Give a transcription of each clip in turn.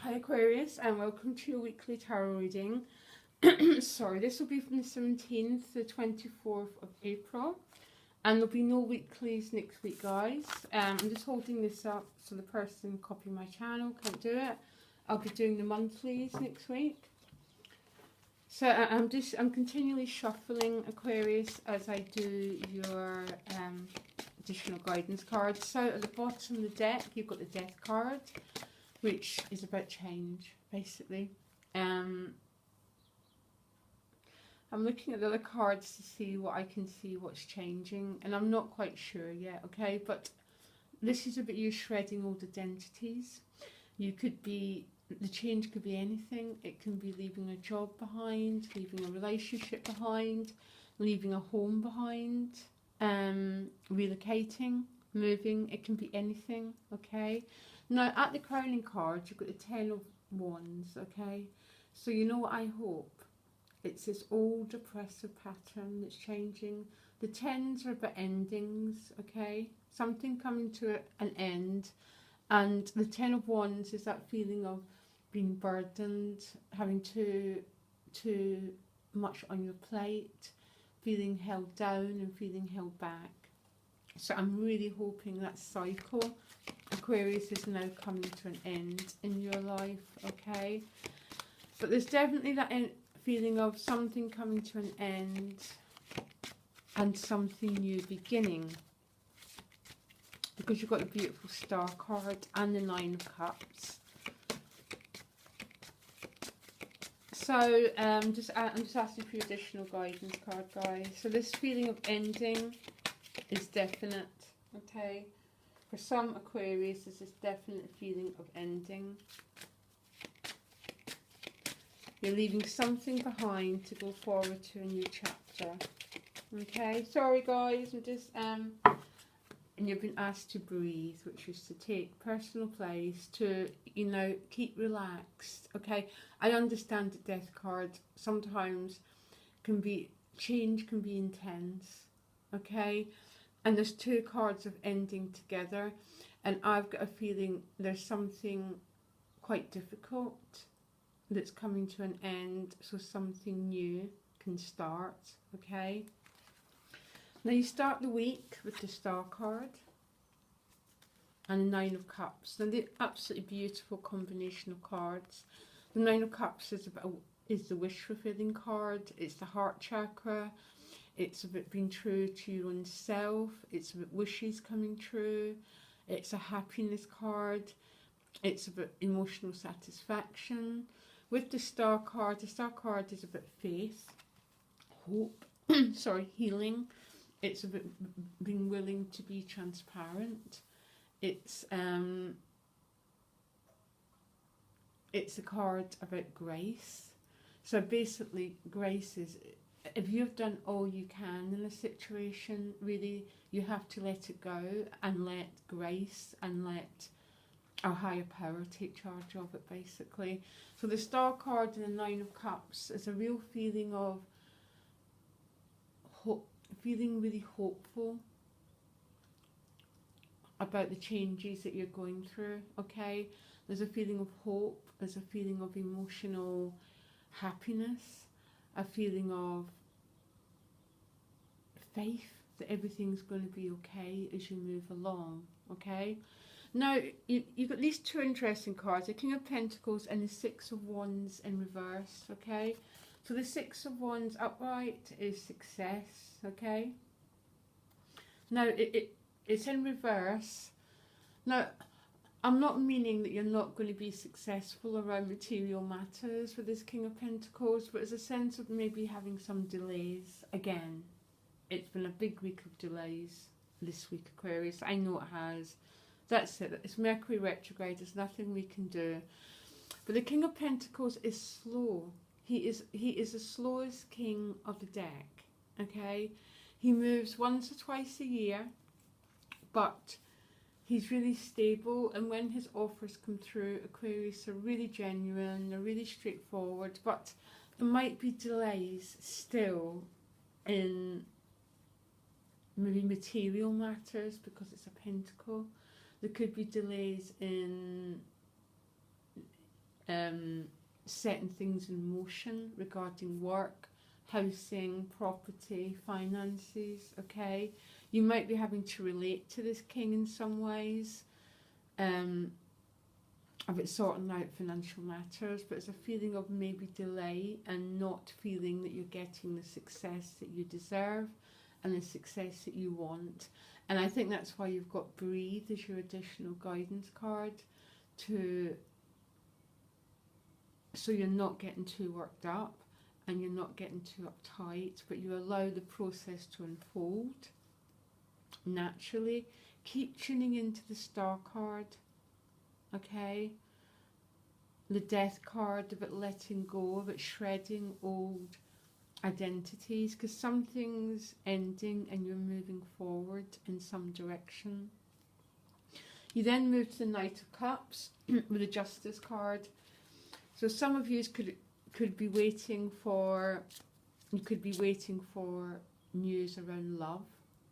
Hi Aquarius, and welcome to your weekly tarot reading. Sorry, this will be from the 17th to the 24th of April, and there'll be no weeklies next week, guys. I'm just holding this up so the person copying my channel can't do it. I'll be doing the monthlies next week. So I'm continually shuffling, Aquarius, as I do your additional guidance cards. So at the bottom of the deck, you've got the Death card, which is about change, basically. I'm looking at the other cards to see what I can see what's changing, and I'm not quite sure yet, okay? But this is about you shredding old identities. You could be, the change could be anything. It can be leaving a job behind, leaving a relationship behind, leaving a home behind, relocating, moving. It can be anything, okay? Now, at the crowning card, you've got the 10 of Wands, okay? So you know what I hope? It's this old oppressive pattern that's changing. The 10s are about endings, okay? Something coming to an end. And the 10 of Wands is that feeling of being burdened, having too much on your plate, feeling held down and feeling held back. So I'm really hoping that cycle, Aquarius, is now coming to an end in your life, okay? But there's definitely that feeling of something coming to an end and something new beginning, because you've got the beautiful Star card and the 9 of Cups. So I'm just asking for your additional guidance card, guys. So this feeling of ending is definite, okay? For some Aquarius, there's this definite feeling of ending. You're leaving something behind to go forward to a new chapter, okay? Sorry, guys, I'm just and you've been asked to breathe, which is to take personal place, to, you know, keep relaxed, okay? I understand the Death card sometimes can be, change can be intense, okay? And there's 2 cards of ending together, and I've got a feeling there's something quite difficult that's coming to an end, so something new can start, okay? Now you start the week with the Star card and the 9 of Cups. Now the absolutely beautiful combination of cards. The 9 of Cups is the wish fulfilling card. It's the heart chakra. It's about being true to your own self. It's about wishes coming true. It's a happiness card. It's about emotional satisfaction. With the Star card is about faith, hope, sorry, healing. It's about being willing to be transparent. It's a card about grace. So basically, grace is, if you've done all you can in a situation, really, you have to let it go and let grace and let our higher power take charge of it, basically. So the Star card and the 9 of Cups is a real feeling of hope, feeling really hopeful about the changes that you're going through, okay? There's a feeling of hope, there's a feeling of emotional happiness, a feeling of faith that everything's going to be okay as you move along, okay? Now, you've got these 2 interesting cards, the King of Pentacles and the 6 of Wands in reverse, okay? So the 6 of Wands upright is success, okay? Now, it's in reverse. Now, I'm not meaning that you're not going to be successful around material matters with this King of Pentacles, but there's a sense of maybe having some delays. Again, it's been a big week of delays this week, Aquarius. I know it has. That's it. It's Mercury retrograde. There's nothing we can do. But the King of Pentacles is slow. He is the slowest king of the deck, okay? He moves once or twice a year, but he's really stable, and when his offers come through, Aquarius, are really genuine, they're really straightforward, but there might be delays still in maybe material matters because it's a pentacle. There could be delays in setting things in motion regarding work, housing, property, finances, okay? You might be having to relate to this king in some ways, about sorting out financial matters, but it's a feeling of maybe delay and not feeling that you're getting the success that you deserve and the success that you want. And I think that's why you've got breathe as your additional guidance card, so you're not getting too worked up and you're not getting too uptight, but you allow the process to unfold naturally. Keep tuning into the star card, okay? The death card, about letting go, about shredding old identities, because something's ending and you're moving forward in some direction. You then move to the Knight of Cups with the Justice card. So some of you could be waiting for, news around love,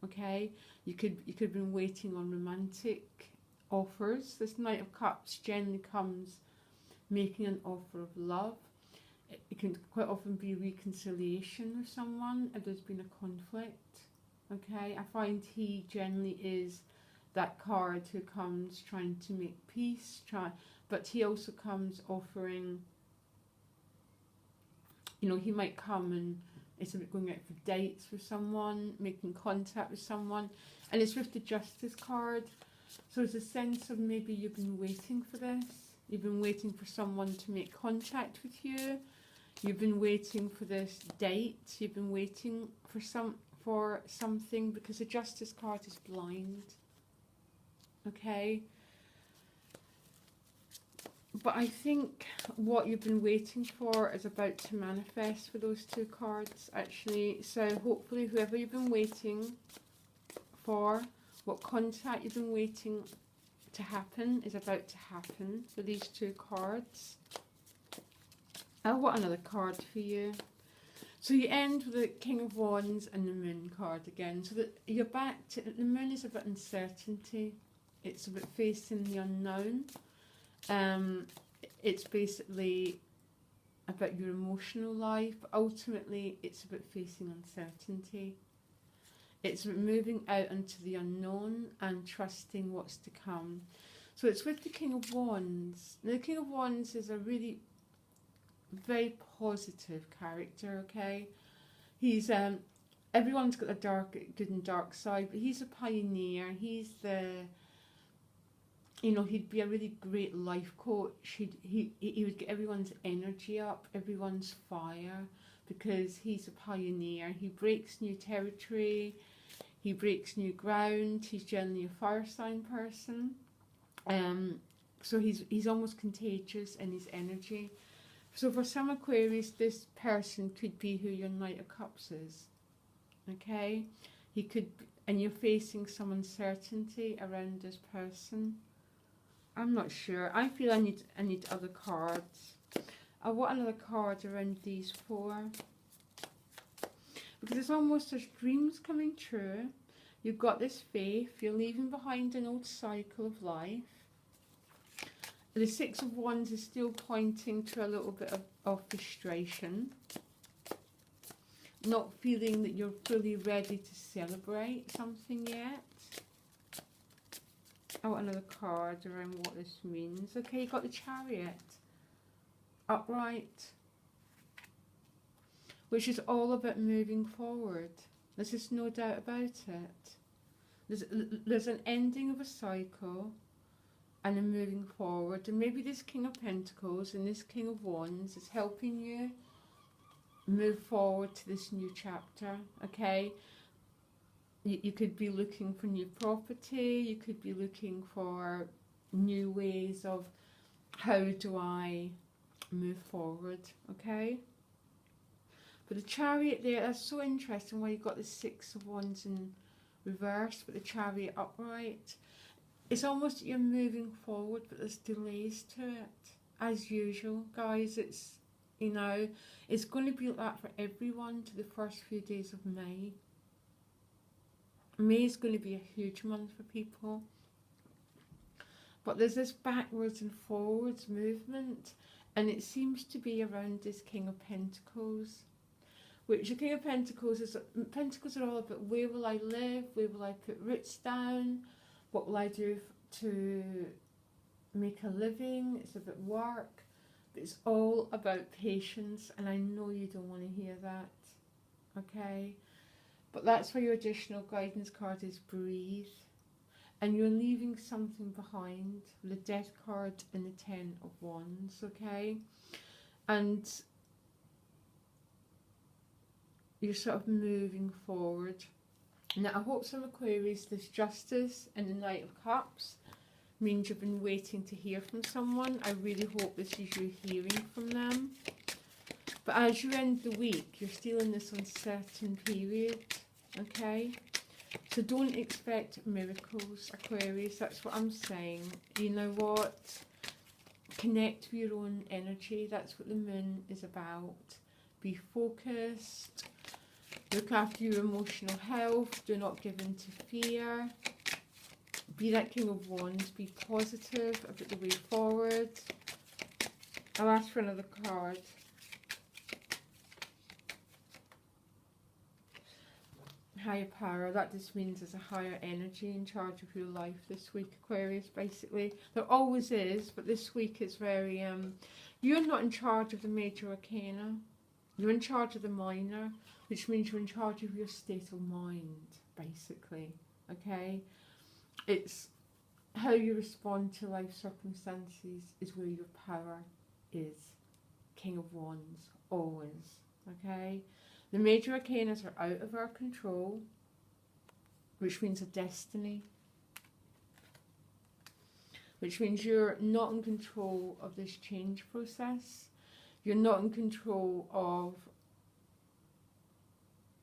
okay? You could have been waiting on romantic offers. This Knight of Cups generally comes making an offer of love. It can quite often be reconciliation with someone if there's been a conflict, okay? I find he generally is that card who comes trying to make peace, but he also comes offering, you know, he might come and it's about going out for dates with someone, making contact with someone, and it's with the Justice card. So there's a sense of maybe you've been waiting for this. You've been waiting for someone to make contact with you. You've been waiting for this date. You've been waiting for something, because the Justice card is blind. Okay? But I think what you've been waiting for is about to manifest for those two cards, actually. So hopefully whoever you've been waiting for, what contact you've been waiting to happen is about to happen for these two cards. I want another card for you. So you end with the King of Wands and the Moon card again. So that you're back to, the Moon is about uncertainty. It's about facing the unknown. It's basically about your emotional life. Ultimately, it's about facing uncertainty. It's about moving out into the unknown and trusting what's to come. So it's with the King of Wands. Now, the King of Wands is a really very positive character, okay? He's everyone's got a good and dark side, but he's a pioneer. He's he'd be a really great life coach. He would get everyone's energy up, everyone's fire, because he's a pioneer. He breaks new territory, he breaks new ground. He's generally a fire sign person. So he's almost contagious in his energy. So for some Aquarius, this person could be who your Knight of Cups is. Okay? He could, and you're facing some uncertainty around this person. I'm not sure. I feel I need other cards. I want another card around these four. Because it's almost there's dreams coming true. You've got this faith. You're leaving behind an old cycle of life. The Six of Wands is still pointing to a little bit of frustration. Not feeling that you're fully ready to celebrate something yet. I want another card around what this means. Okay, you've got the Chariot. Upright. Which is all about moving forward. There's just no doubt about it. There's an ending of a cycle and a moving forward. And maybe this King of Pentacles and this King of Wands is helping you move forward to this new chapter, okay? You could be looking for new property. You could be looking for new ways of how do I move forward, okay? But the Chariot there, that's so interesting why you've got the Six of Wands in reverse, but the Chariot upright. It's almost like you're moving forward, but there's delays to it. As usual, guys, it's, it's going to be like that for everyone to the first few days of May. May is going to be a huge month for people. But there's this backwards and forwards movement. and it seems to be around this King of Pentacles, which the King of Pentacles is, Pentacles are all about where will I live, where will I put roots down, what will I do to make a living. It's about work, but it's all about patience, and I know you don't want to hear that, okay? But that's why your additional guidance card is breathe, and you're leaving something behind with the Death card and the Ten of Wands, okay? And you're sort of moving forward. Now, I hope some Aquarius, this Justice and the Knight of Cups means you've been waiting to hear from someone. I really hope this is you hearing from them. But as you end the week, you're still in this uncertain period, okay? So don't expect miracles, Aquarius. That's what I'm saying. You know what? Connect with your own energy. That's what the moon is about. Be focused. Look after your emotional health. Do not give in to fear. Be that King of Wands. Be positive about the way forward. I'll ask for another card. Higher power. That just means there's a higher energy in charge of your life this week, Aquarius, basically. There always is, but this week it's very... you're not in charge of the major arcana. You're in charge of the minor, which means you're in charge of your state of mind, basically, okay? It's how you respond to life circumstances is where your power is. King of Wands, always, okay? The major arcanas are out of our control, which means a destiny, which means you're not in control of this change process. You're not in control of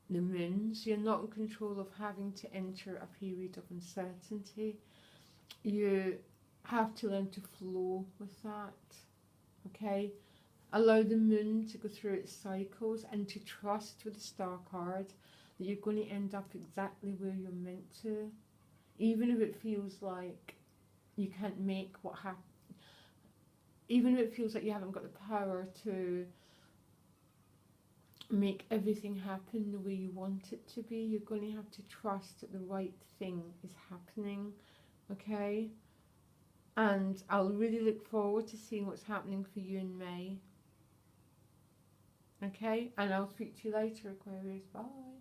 the moons. You're not in control of having to enter a period of uncertainty. You have to learn to flow with that, okay? Allow the moon to go through its cycles and to trust with the Star card that you're going to end up exactly where you're meant to. Even if it feels like you can't make what happens. Even if it feels like you haven't got the power to make everything happen the way you want it to be, you're going to have to trust that the right thing is happening, okay? And I'll really look forward to seeing what's happening for you in May. Okay, and I'll speak to you later, Aquarius. Bye.